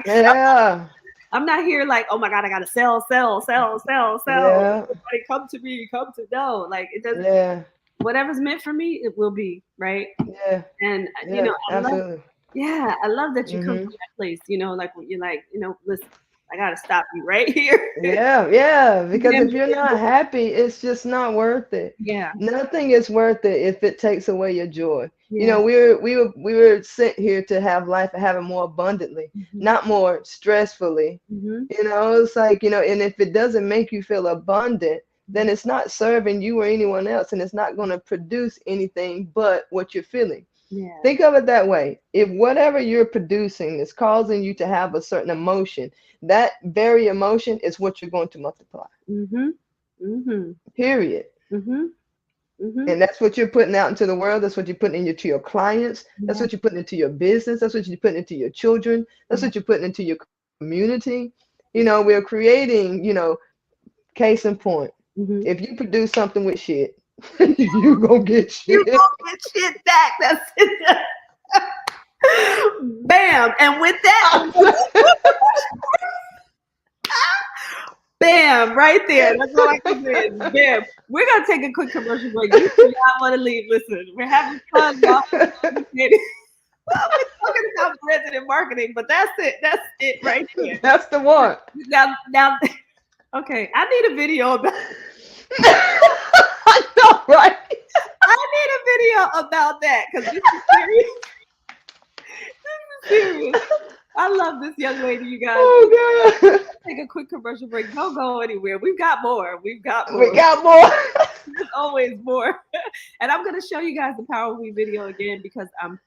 Yeah. I'm not here like, oh my God, I gotta sell. Yeah. Everybody come to me, come to no. Like it doesn't, Yeah. whatever's meant for me, it will be, right? Yeah. And Yeah. I love, Absolutely. yeah, I love that you come Mm-hmm. from that place, like when you're like, listen, I gotta stop you right here. Yeah, yeah, because Then if you're not happy, it's just not worth it. yeah, Nothing is worth it if it takes away your joy. yeah. We were sent here to have life and have it more abundantly, Mhm. not more stressfully. Mhm. It's like, and if it doesn't make you feel abundant, then it's not serving you or anyone else, and it's not going to produce anything but what you're feeling. Yeah. Think of it that way. If whatever you're producing is causing you to have a certain emotion, that very emotion is what you're going to multiply. Mhm. Mhm. Period. Mhm. Mhm. And that's what you're putting out into the world. That's what you're putting into your clients. That's Yeah. what you're putting into your business. That's what you're putting into your children. That's what you're putting into your community. We're creating, case in point. Mhm. If you produce something with shit, you gonna get You shit. gonna get shit back. That's it. Bam. And with that, bam, right there. That's all I can say is bam. We're gonna take a quick commercial break. You do not want to leave. Listen, we're having fun, y'all. Well, we're talking about branding and marketing, but that's it. That's it right there. That's the one. Now, okay. I need a video about. I know, right? I need a video about that because this is serious. This is serious. I love this young lady, you guys. Oh God. Take a quick commercial break. Don't go anywhere. We've got more. We got more. There's always more. And I'm going to show you guys the Power of We video again because I'm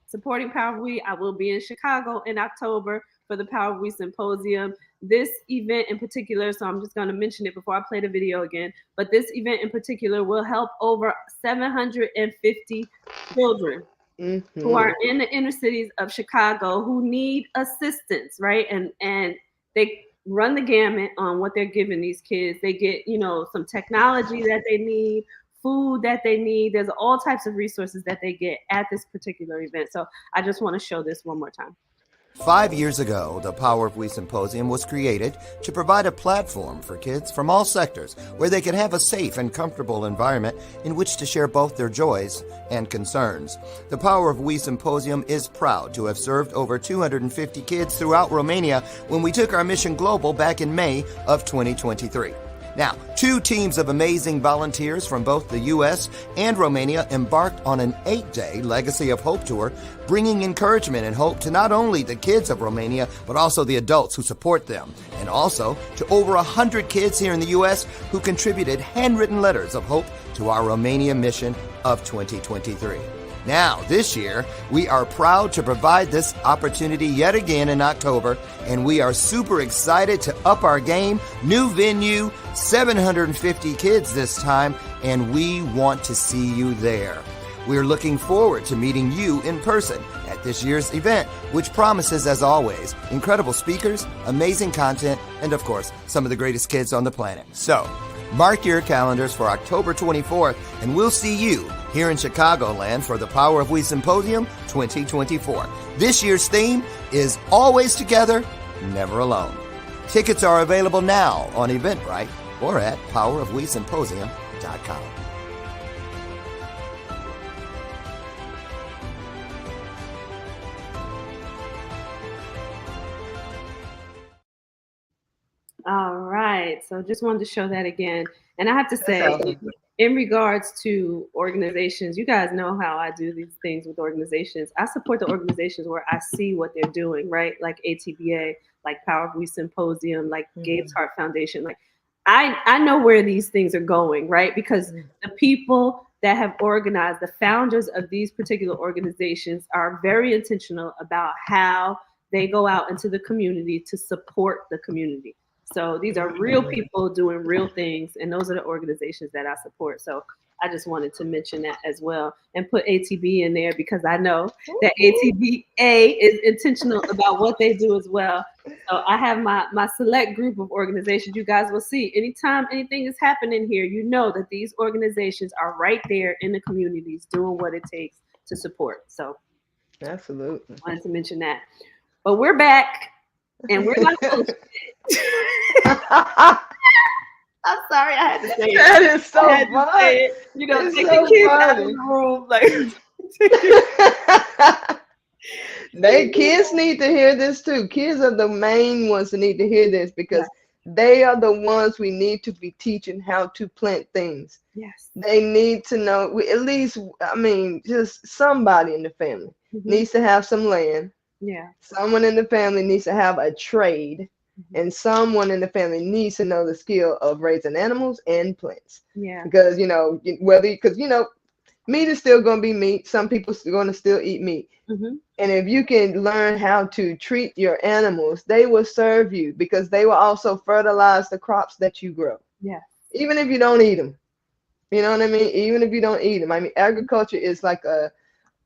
supporting Power of We. I will be in Chicago in October for the Power of We Symposium. This event in particular, so I'm just going to mention it before I play the video again, but this event in particular will help over 750 children who are in the inner cities of Chicago who need assistance, right? And they run the gamut on what they're giving these kids. They get, some technology that they need, food that they need. There's all types of resources that they get at this particular event. So I just want to show this one more time. 5 years ago, the Power of We Symposium was created to provide a platform for kids from all sectors where they could have a safe and comfortable environment in which to share both their joys and concerns. The Power of We Symposium is proud to have served over 250 kids throughout Romania when we took our mission global back in May of 2023. Now, 2 teams of amazing volunteers from both the U.S. and Romania embarked on an 8-day Legacy of Hope tour, bringing encouragement and hope to not only the kids of Romania, but also the adults who support them, and also to over 100 kids here in the U.S. who contributed handwritten letters of hope to our Romania mission of 2023. Now, this year, we are proud to provide this opportunity yet again in October, and we are super excited to up our game. New venue, 750 kids this time, and we want to see you there. We're looking forward to meeting you in person at this year's event, which promises, as always, incredible speakers, amazing content, and of course, some of the greatest kids on the planet. So, mark your calendars for October 24th, and we'll see you here in Chicagoland for the Power of We Symposium 2024. This year's theme is Always Together, Never Alone. Tickets are available now on Eventbrite or at powerofwesymposium.com. Right. So just wanted to show that again. And I have to That's say, awesome. in regards to organizations, you guys know how I do these things with organizations. I support the organizations where I see what they're doing, right? Like ATBA, like Power of We Symposium, like Gabe's Heart Foundation. Like I know where these things are going, right? Because the people that have organized, the founders of these particular organizations are very intentional about how they go out into the community to support the community. So these are real people doing real things, and those are the organizations that I support. So I just wanted to mention that as well and put ATB in there because I know that ATBA is intentional about what they do as well. So I have my select group of organizations. You guys will see anytime anything is happening here, you know that these organizations are right there in the communities doing what it takes to support. So Absolutely. I wanted to mention that. But we're back and we're not bullshit. I'm sorry, I had to say it. That is so I had to fun. say it. You know, It's take so the kids out of funny. the room. Like, Kids need to hear this too. Kids are the main ones that need to hear this yeah, because they are the ones we need to be teaching how to plant things. yes. They need to know, at least, I mean, just somebody in the family Mm-hmm. needs to have some land. Yeah. Someone in the family needs to have a trade, Mm-hmm. and someone in the family needs to know the skill of raising animals and plants. Yeah. Because, meat is still going to be meat. Some people are going to still eat meat. Mm-hmm. And if you can learn how to treat your animals, they will serve you because they will also fertilize the crops that you grow. Yeah. Even if you don't eat them. You know what I mean? Even if you don't eat them. I mean, agriculture is like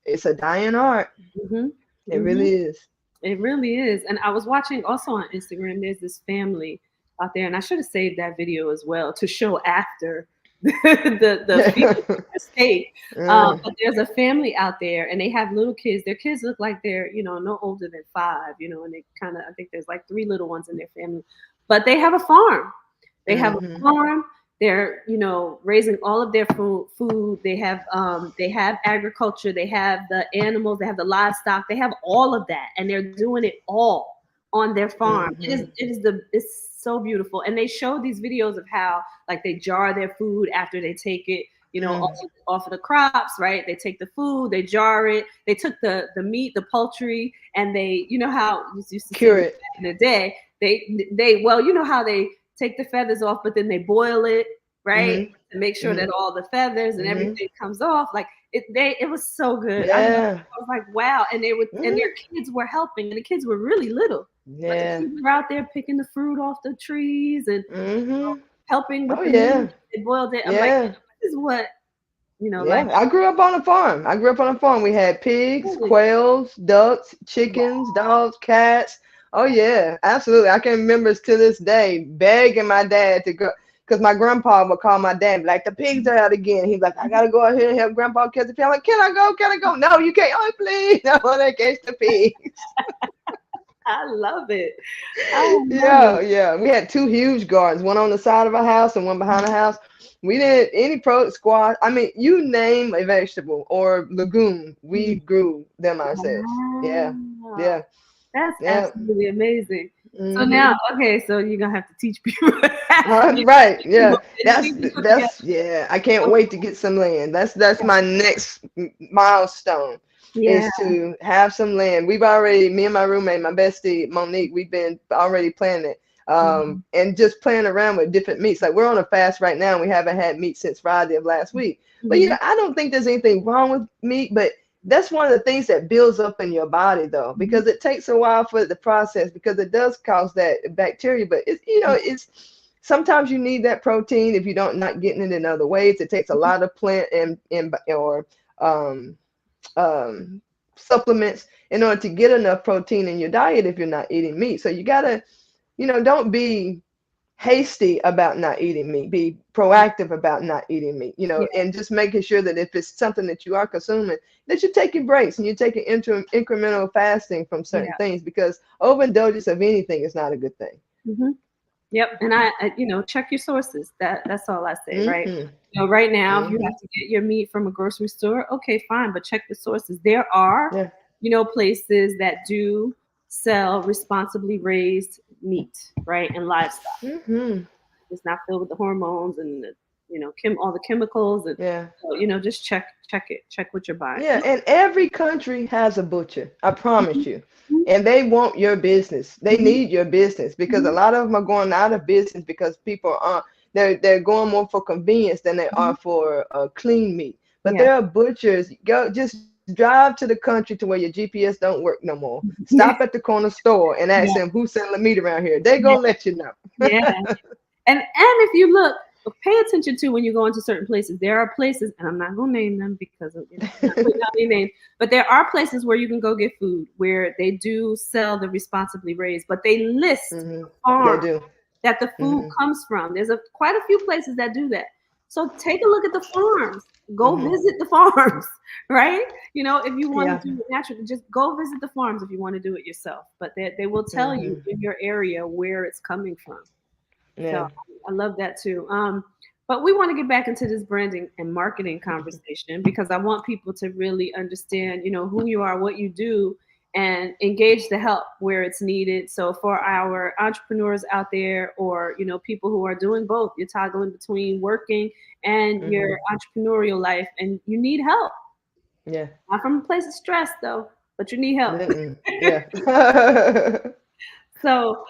it's a dying art. Mm-hmm. It Mm-hmm. really is. It really is. And I was watching also on Instagram, there's this family out there, and I should have saved that video as well to show after the field escape. But there's a family out there and they have little kids. Their kids look like they're, no older than 5, and they kind of, I think there's like 3 little ones in their family. But they have a farm. They have a farm. They're, raising all of their food. They have agriculture. They have the animals. They have the livestock. They have all of that, and they're doing it all on their farm. It's so beautiful. And they show these videos of how like they jar their food after they take it, off of the crops, right? They take the food, they jar it. They took the meat, the poultry, and they, how you used to cure it in the day. They how they take the feathers off, but then they boil it, right? To make sure that all the feathers and everything comes off. Like it was so good. Yeah. I was like, wow. And they would, and their kids were helping, and the kids were really little. Yeah. But the kids were out there picking the fruit off the trees and helping with the meat. They boiled it. I'm like, this is what, like. I grew up on a farm. We had pigs, quails, ducks, chickens, dogs, cats. Oh yeah, absolutely. I can remember to this day begging my dad to go because my grandpa would call my dad like, the pigs are out again. He's like, I gotta go out here and help grandpa catch the pig. I'm like, can I go? No, you can't. Oh, please. I want to catch the pigs. I love it. Yeah. We had 2 huge gardens, one on the side of our house and one behind the house. We didn't any squash. I mean, you name a vegetable or legume, we grew them ourselves. Yeah. That's absolutely amazing. So now, so you're gonna have to teach people. Right. Yeah. That's I can't wait to get some land. That's my next milestone. Is to have some land. We've already, me and my roommate, my bestie Monique, we've been already planning it. And just playing around with different meats. Like we're on a fast right now. And we haven't had meat since Friday of last week. But I don't think there's anything wrong with meat, but that's one of the things that builds up in your body though, because it takes a while for the process because it does cause that bacteria. But it's sometimes you need that protein if you don't not getting it in other ways. It takes a lot of plant or supplements in order to get enough protein in your diet if you're not eating meat. So you gotta, don't be hasty about not eating meat. Be proactive about not eating meat, and just making sure that if it's something that you are consuming, that you're taking breaks and you're taking incremental fasting from certain things, because overindulgence of anything is not a good thing. Yep. And I check your sources. That's all I say, right? Right now, if you have to get your meat from a grocery store, okay, fine, but check the sources. There are, places that do sell responsibly raised meat, right, and livestock. it's not filled with the hormones and the, all the chemicals, and Yeah. so, just check what you're buying. Yeah, and every country has a butcher. I promise you. Mhm, And they want your business. They mhm, need your business because a mhm, lot of them are going out of business because people are they're going more for convenience than they mhm. are for clean meat. But Yeah. there are butchers. Go just drive to the country to where your GPS don't work no more. Yeah. Stop at the corner store and ask Yeah. them who's selling meat around here. They Yeah. gonna let you know. Yeah. And if you look, pay attention to when you go into certain places. There are places, and I'm not gonna name them because of, I'm not putting out any names, but there are places where you can go get food where they do sell the responsibly raised, but they list Hmm. the They farm do. that the food Hmm. comes from. There's quite a few places that do that. So take a look at the farms. Go Hmm. visit the farms, right? If you want Yeah. to do it naturally, just go visit the farms if you want to do it yourself. But they will tell you Hmm. in your area where it's coming from. So Yeah. I love that too. But we want to get back into this branding and marketing conversation because I want people to really understand, who you are, what you do, and engage the help where it's needed. So for our entrepreneurs out there, or people who are doing both, you're toggling between working and Hmm. your entrepreneurial life, and you need help. Yeah. Not from a place of stress though, but you need help. Mm-mm. Yeah. So,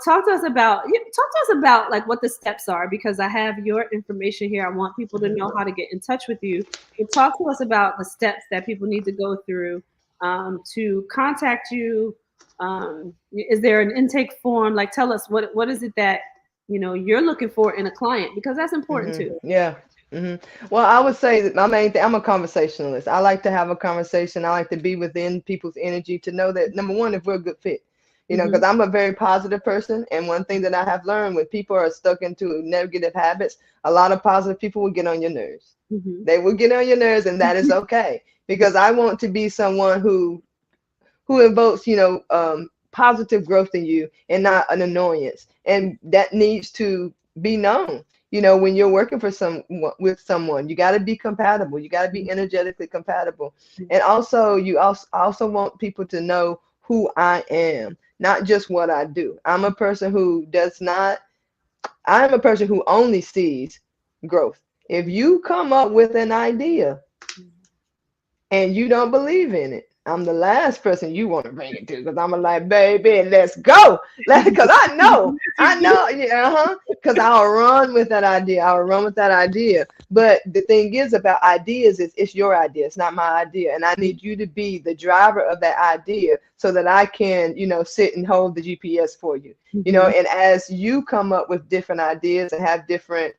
talk to us about like what the steps are because I have your information here. I want people to know how to get in touch with you. But talk to us about the steps that people need to go through to contact you. Is there an intake form? Like, tell us what is it that you're looking for in a client because that's important too. Yeah. hmm Well, I would say that my main thing, I'm a conversationalist. I like to have a conversation. I like to be within people's energy to know that number one, if we're a good fit, Hmm. because I'm a very positive person. And one thing that I have learned when people are stuck into negative habits, a lot of positive people will get on your nerves. Hmm. They will get on your nerves, and that is okay because I want to be someone who invokes, positive growth in you and not an annoyance. And that needs to be known. When you're working for with someone, you got to be compatible. You got to be energetically compatible. And also, you also want people to know who I am, not just what I do. I'm a person who only sees growth. If you come up with an idea and you don't believe in it, I'm the last person you want to bring it to because I'm like, baby, let's go. Because I know, yeah, because I'll run with that idea. I'll run with that idea. But the thing is about ideas is it's your idea. It's not my idea. And I need you to be the driver of that idea so that I can, sit and hold the GPS for you. And as you come up with different ideas and have different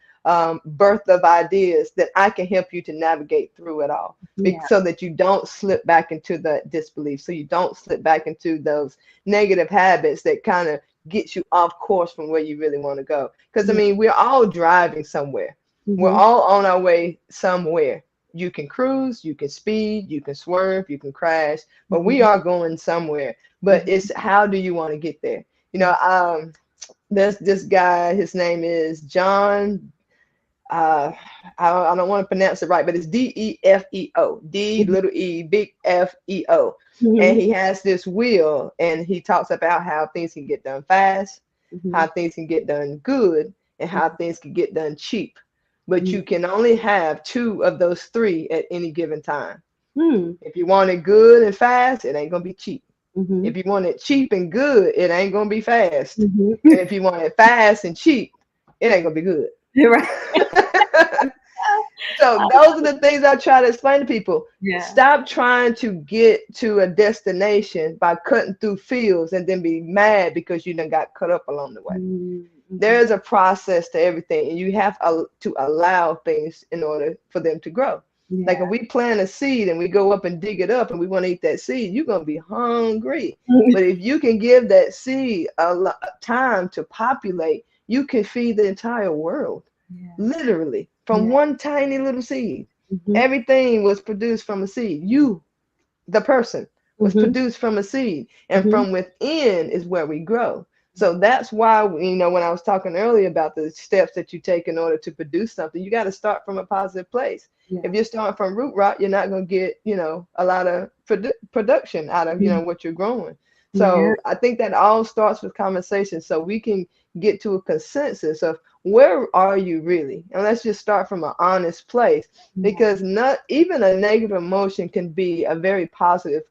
birth of ideas, that I can help you to navigate through it all Yeah. so that you don't slip back into the disbelief, so you don't slip back into those negative habits that kind of get you off course from where you really want to go. Because I Yeah. mean, we're all driving somewhere. We're Hmm. all on our way somewhere. You can cruise, you can speed, you can swerve, you can crash, but we Hmm. are going somewhere. But it's how do you want to get there? There's this guy, his name is John, uh I don't want to pronounce it right, but it's Defeo, D little E big Feo. And Hmm. he has this wheel and he talks about how things can get done fast, Hmm. how things can get done good, and how things can get done cheap. But Hmm. you can only have two of those three at any given time. Hmm. If you want it good and fast, it ain't gonna be cheap. Hmm. If you want it cheap and good, it ain't gonna be fast. Hmm. And if you want it fast and cheap, it ain't gonna be good. You're right. So those are the things I try to explain to people. Yeah. Stop trying to get to a destination by cutting through fields and then be mad because you done got cut up along the way. Mm-hmm. There's a process to everything, and you have to allow things in order for them to grow. Like Yeah. if we plant a seed and we go up and dig it up and we want to eat that seed, you're going to be hungry. But if you can give that seed time to populate, you can feed the entire world. Yeah. Literally, from Yeah. one tiny little seed. Mm-hmm. Everything was produced from a seed. You, the person, was Mm-hmm. produced from a seed. And Mm-hmm. from within is where we grow. So that's why, when I was talking earlier about the steps that you take in order to produce something, you got to start from a positive place. Yeah. If you're starting from root rot, you're not going to get, a lot of production out of, what you're growing. Yeah. So I think that all starts with conversation so we can get to a consensus of where are you really? And let's just start from an honest place because not even a negative emotion can be a very positive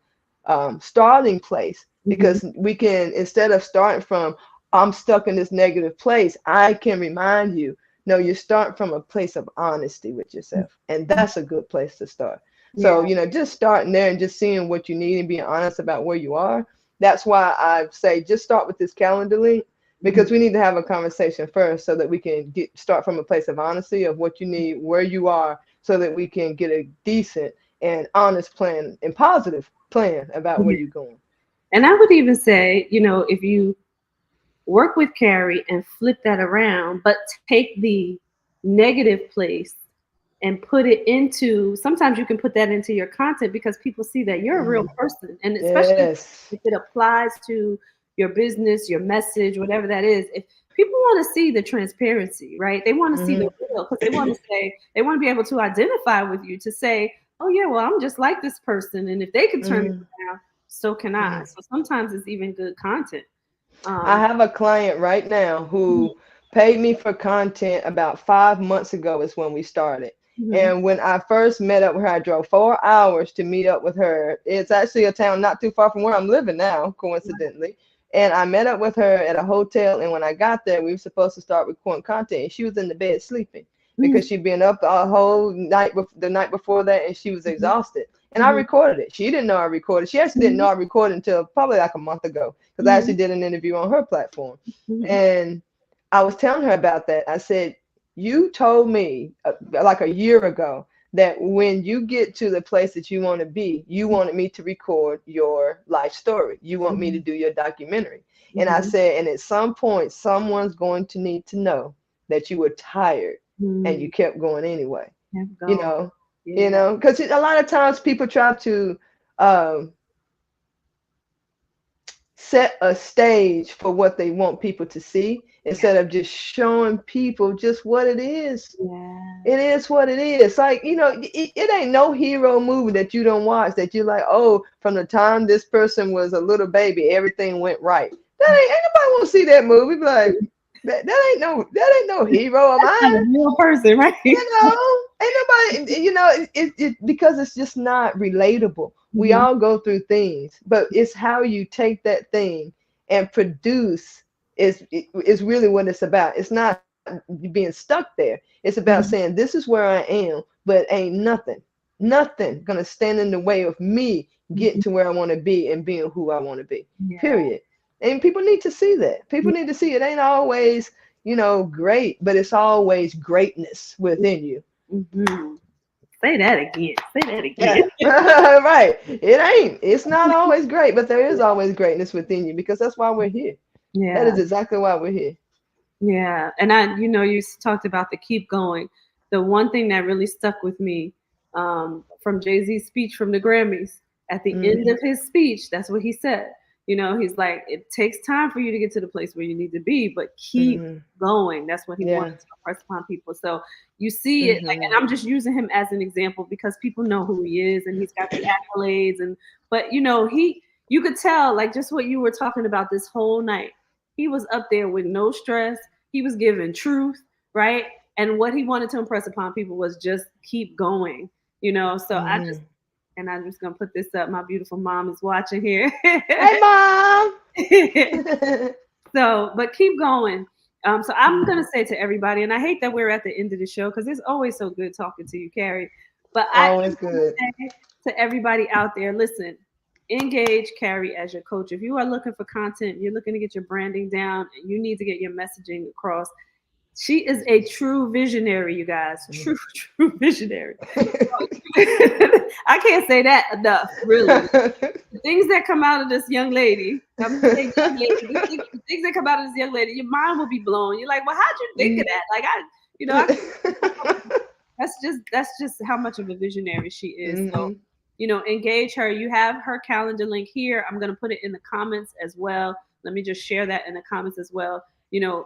starting place Mhm. because we can, instead of starting from, I'm stuck in this negative place, I can remind you, no, you start from a place of honesty with yourself. And that's a good place to start. So, Yeah. just starting there and just seeing what you need and being honest about where you are. That's why I say just start with this calendar link Mhm. because we need to have a conversation first so that we can start from a place of honesty of what you need, where you are, so that we can get a decent and honest plan and positive plan about where Yeah. you're going. And I would even say, if you work with Carrie and flip that around, but take the negative place and put it into, sometimes you can put that into your content because people see that you're a real Mhm. person. And especially Yes. if it applies to your business, your message, whatever that is, if people want to see the transparency, right? They want to see the Hmm. real because they want to say, they want to be able to identify with you to say, oh, yeah, well, I'm just like this person. And if they can turn it Hmm. around, so can I. Hmm. So sometimes it's even good content. I Um, have a client right now mhm, who paid me for content about 5 months ago is when we started. mhm, And when I first met up with her, I drove 4 hours to meet up with her. It's actually a town not too far from where I'm living now, coincidentally. And I met up with her at a hotel. And when I got there, we were supposed to start recording content. And she was in the bed sleeping mhm, because she'd been up the whole night, the night before that, and she was mhm, exhausted. And I mhm, recorded it. She didn't know I recorded. She actually didn't know mhm, I recorded until probably like a month ago because I mhm, actually did an interview on her platform. mhm. And I was telling her about that. I said, you told me like a year ago that when you get to the place that you want to be, you wanted me to record your life story. You want me to Mhm, do your documentary. And I mhm, said, and at some point, someone's going to need to know that you were tired and you mhm. kept going anyway. Kept You going. know, Yeah. because a lot of times people try to um, set a stage for what they want people to see Yeah. instead of just showing people just what it is. Yeah. It is what it is. Like, it ain't no hero movie that you don't watch that you're like, oh, from the time this person was a little baby, everything went right. Ain't nobody want to see that movie. Be like, that ain't no hero of Not a mine. real person, right? Ain't nobody, because it's just not relatable. We Mhm, all go through things, but it's how you take that thing and produce is really what it's about. It's not being stuck there. It's about mhm. saying, this is where I am, but ain't nothing gonna stand in the way of me getting Mhm. to where I want to be and being who I want to be. Yeah. Period. And people need to see that. People need to see it ain't always great, but it's always greatness within you. Mhm. Say that again. Say that Yeah, again. right. It ain't. It's not always great, but there is always greatness within you because that's why we're here. That Yeah. is exactly why we're here. Yeah. And you talked about the keep going. The one thing that really stuck with me from Jay-Z's speech from the Grammys, at the end Hmm. of his speech, that's what he said. He's like, it takes time for you to get to the place where you need to be, but keep Hmm. going. That's what he Yeah. wanted to impress upon people. So you see it, like, Hmm. and I'm just using him as an example because people know who he is and he's got the accolades but you could tell, like, just what you were talking about this whole night. He was up there with no stress. He was giving truth, right? And what he wanted to impress upon people was just keep going. So Hmm. I'm just gonna put this up. My beautiful mom is watching here. Hey, mom. So, but keep going. So I'm gonna say to everybody, and I hate that we're at the end of the show because it's always so good talking to you, Carrie. But I Always want to good. say to everybody out there, listen, engage Carrie as your coach. If you are looking for content, you're looking to get your branding down, and you need to get your messaging across. She is a true visionary, you guys. True, true visionary. I can't say that enough, really. The things that come out of this young lady, I'm gonna say young lady, the things that come out of this young lady, your mind will be blown. You're like, well, how'd you think of that? Like I that's just how much of a visionary she is. So, Hmm. engage her. You have her calendar link here. I'm gonna put it in the comments as well. Let me just share that in the comments as well.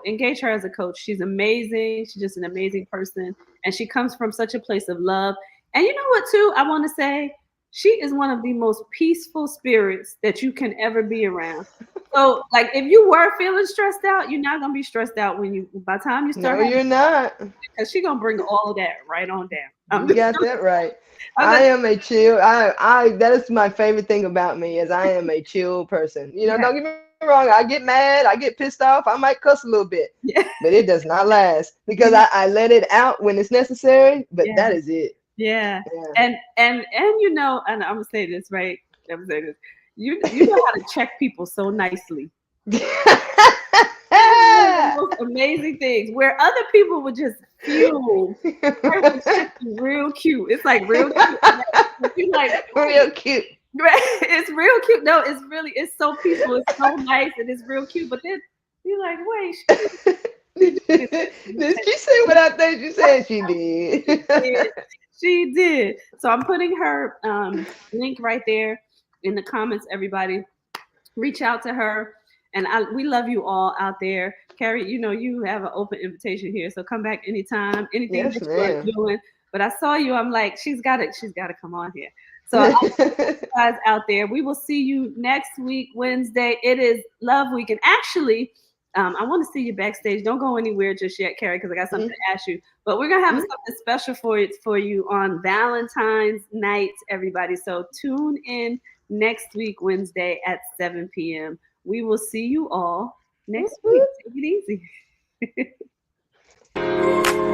Engage her as a coach. She's amazing. She's just an amazing person. And she comes from such a place of love. And you know what, too? I want to say she is one of the most peaceful spirits that you can ever be around. So, like, if you were feeling stressed out, you're not gonna be stressed out by the time you start. No, you're not. Because she's gonna bring all of that right on down. You got that right. I'm I just- am a chill. I that is my favorite thing about me is I am a chill person. You know, Yeah. don't get me wrong. I get mad. I get pissed off. I might cuss a little bit, Yeah. but it does not last because I let it out when it's necessary. But Yeah. that is it. Yeah. Yeah. And you know, and I'm gonna say this, right? I'm gonna say this. You know how to check people so nicely. One of the most amazing things where other people would just fume. Real cute. It's like real cute. You're like, Real cute. it's real cute. No, it's so peaceful. It's so nice and it's real cute. But then you're like, wait, Did she say what I think she said she did? She did. So I'm putting her link right there in the comments. Everybody, reach out to her. And we love you all out there. Carrie, you know, you have an open invitation here. So come back anytime, anything Yes, that you are ma'am. doing. But I saw you. I'm like, she's got to come on here. So you guys out there, we will see you next week, Wednesday. It is Love Week. And actually, I want to see you backstage. Don't go anywhere just yet, Carrie, because I got something to ask you. But we're going to have something special for you on Valentine's night, everybody. So tune in next week, Wednesday at 7 p.m. We will see you all next week. Take it easy.